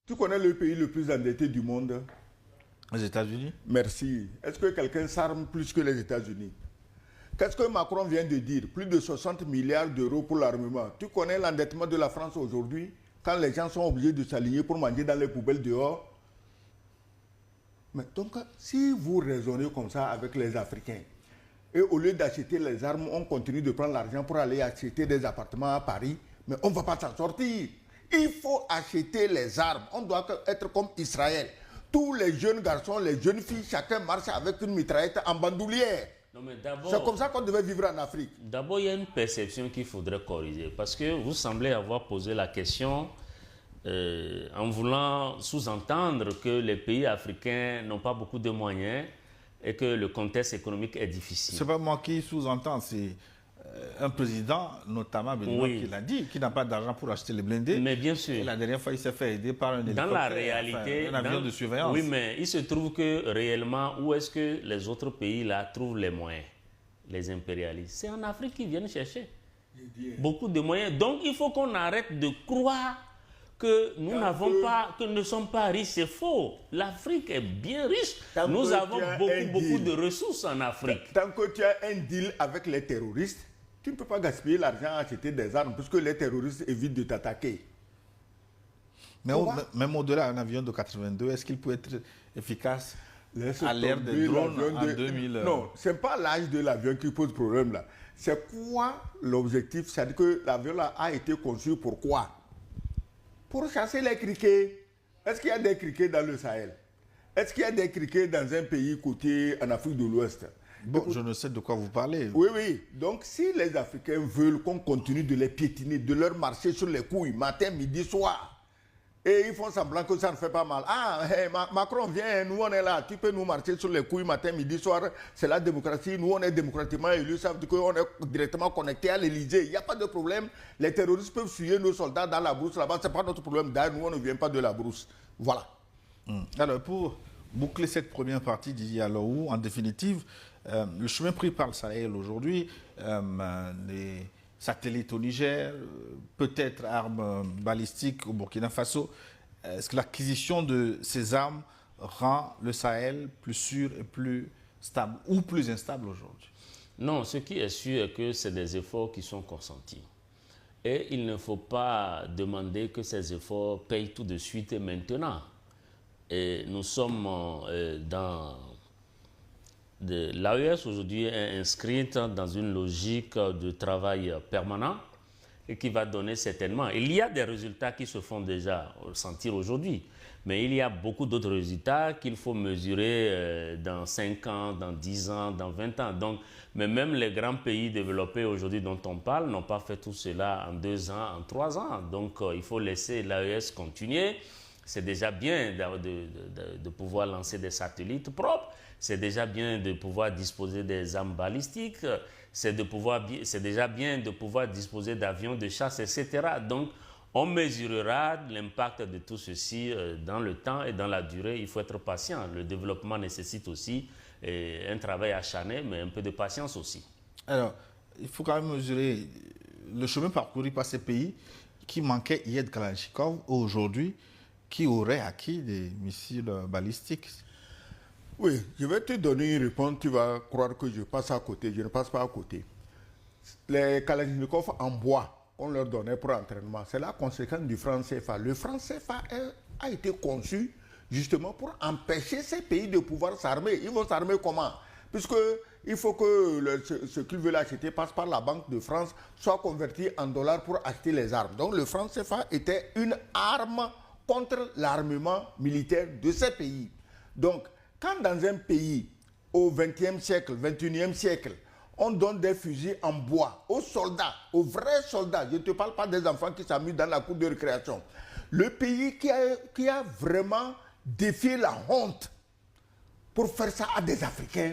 Tu connais le pays le plus endetté du monde? Les États-Unis? Merci. Est-ce que quelqu'un s'arme plus que les États-Unis? Qu'est-ce que Macron vient de dire? Plus de 60 milliards d'euros pour l'armement. Tu connais l'endettement de la France aujourd'hui? Quand les gens sont obligés de s'aligner pour manger dans les poubelles dehors? Mais donc, si vous raisonnez comme ça avec les Africains, et au lieu d'acheter les armes, on continue de prendre l'argent pour aller acheter des appartements à Paris, mais on ne va pas s'en sortir. Il faut acheter les armes. On doit être comme Israël. Tous les jeunes garçons, les jeunes filles, chacun marche avec une mitraillette en bandoulière. C'est comme ça qu'on devait vivre en Afrique. D'abord, il y a une perception qu'il faudrait corriger. Parce que vous semblez avoir posé la question en voulant sous-entendre que les pays africains n'ont pas beaucoup de moyens et que le contexte économique est difficile. Ce n'est pas moi qui sous-entends, c'est un président, notamment Benoît, qui l'a dit, qui n'a pas d'argent pour acheter les blindés. Mais bien sûr. Et la dernière fois, il s'est fait aider par un hélicoptère, dans la réalité, un avion de surveillance. Oui, mais il se trouve que réellement, où est-ce que les autres pays là trouvent les moyens, les impérialistes? C'est en Afrique qu'ils viennent chercher beaucoup de moyens. Donc, il faut qu'on arrête de croire que nous n'avons pas, que nous ne sommes pas riches. C'est faux. L'Afrique est bien riche. Nous avons beaucoup de ressources en Afrique. Tant que tu as un deal avec les terroristes, tu ne peux pas gaspiller l'argent à acheter des armes puisque les terroristes évitent de t'attaquer. Mais même au-delà d'un avion de 82, est-ce qu'il peut être efficace à l'ère des drones en 2000? Non, ce n'est pas l'âge de l'avion qui pose problème là. C'est quoi l'objectif? C'est-à-dire que l'avion là a été conçu pour quoi? Pour chasser les criquets. Est-ce qu'il y a des criquets dans le Sahel? Est-ce qu'il y a des criquets dans un pays côté en Afrique de l'Ouest? Bon, je ne sais de quoi vous parlez. Oui, oui. Donc, si les Africains veulent qu'on continue de les piétiner, de leur marcher sur les couilles, matin, midi, soir, et ils font semblant que ça ne fait pas mal. Ah, hey, Macron, viens, nous on est là, tu peux nous marcher sur les couilles matin, midi, soir, c'est la démocratie, nous on est démocratiquement élus, ça veut dire qu'on est directement connecté à l'Élysée, il n'y a pas de problème. Les terroristes peuvent suivre nos soldats dans la brousse là-bas, ce n'est pas notre problème. D'ailleurs, nous on ne vient pas de la brousse. Voilà. Alors, pour boucler cette première partie du dialogue, en définitive, le chemin pris par le Sahel aujourd'hui, les satellites au Niger, peut-être armes balistiques au Burkina Faso, est-ce que l'acquisition de ces armes rend le Sahel plus sûr et plus stable ou plus instable aujourd'hui? Non, ce qui est sûr est que c'est des efforts qui sont consentis. Et il ne faut pas demander que ces efforts payent tout de suite et maintenant. Et nous sommes l'AES aujourd'hui est inscrite dans une logique de travail permanent et qui va donner certainement. Il y a des résultats qui se font déjà sentir aujourd'hui, mais il y a beaucoup d'autres résultats qu'il faut mesurer dans 5 ans, dans 10 ans, dans 20 ans. Donc, mais même les grands pays développés aujourd'hui dont on parle n'ont pas fait tout cela en 2 ans, en 3 ans. Donc, il faut laisser l'AES continuer. C'est déjà bien de pouvoir lancer des satellites propres, c'est déjà bien de pouvoir disposer des armes balistiques, c'est déjà bien de pouvoir disposer d'avions de chasse, etc. Donc, on mesurera l'impact de tout ceci dans le temps et dans la durée. Il faut être patient. Le développement nécessite aussi un travail acharné, mais un peu de patience aussi. Alors, il faut quand même mesurer le chemin parcouru par ces pays qui manquaient hier de Kalachnikov aujourd'hui, qui aurait acquis des missiles balistiques. Oui, je vais te donner une réponse, tu vas croire que je passe à côté, je ne passe pas à côté. Les Kalachnikov en bois qu'on leur donnait pour entraînement, c'est la conséquence du franc CFA. Le franc CFA a été conçu justement pour empêcher ces pays de pouvoir s'armer. Ils vont s'armer comment? Puisqu'il faut que ce qu'ils veulent acheter passe par la Banque de France, soit converti en dollars pour acheter les armes. Donc le franc CFA était une arme contre l'armement militaire de ces pays. Donc, quand dans un pays, au XXe siècle, XXIe siècle, on donne des fusils en bois aux soldats, aux vrais soldats, je ne te parle pas des enfants qui s'amusent dans la cour de récréation, le pays qui a vraiment défié la honte pour faire ça à des Africains,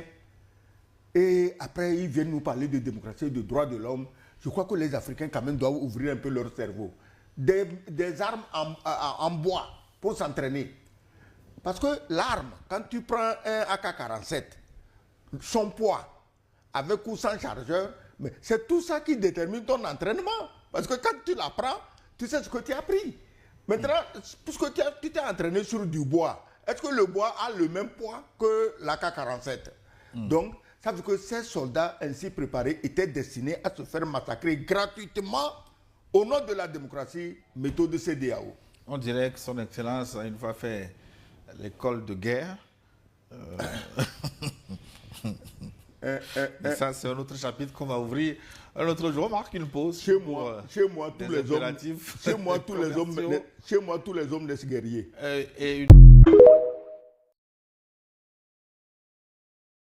et après ils viennent nous parler de démocratie et de droits de l'homme, je crois que les Africains quand même doivent ouvrir un peu leur cerveau. Des armes en bois pour s'entraîner. Parce que l'arme, quand tu prends un AK-47, son poids, avec ou sans chargeur, c'est tout ça qui détermine ton entraînement. Parce que quand tu la prends, tu sais ce que tu as pris. Maintenant, puisque tu t'es entraîné sur du bois, est-ce que le bois a le même poids que l'AK-47? Donc, ça veut dire que ces soldats ainsi préparés étaient destinés à se faire massacrer gratuitement au nom de la démocratie, méthode CEDEAO. On dirait que son Excellence a une fois fait l'école de guerre. Mais ça, c'est un autre chapitre qu'on va ouvrir un autre jour. On marque une pause. Chez moi, tous les hommes, chez moi, tous les hommes naissent guerriers. Et une...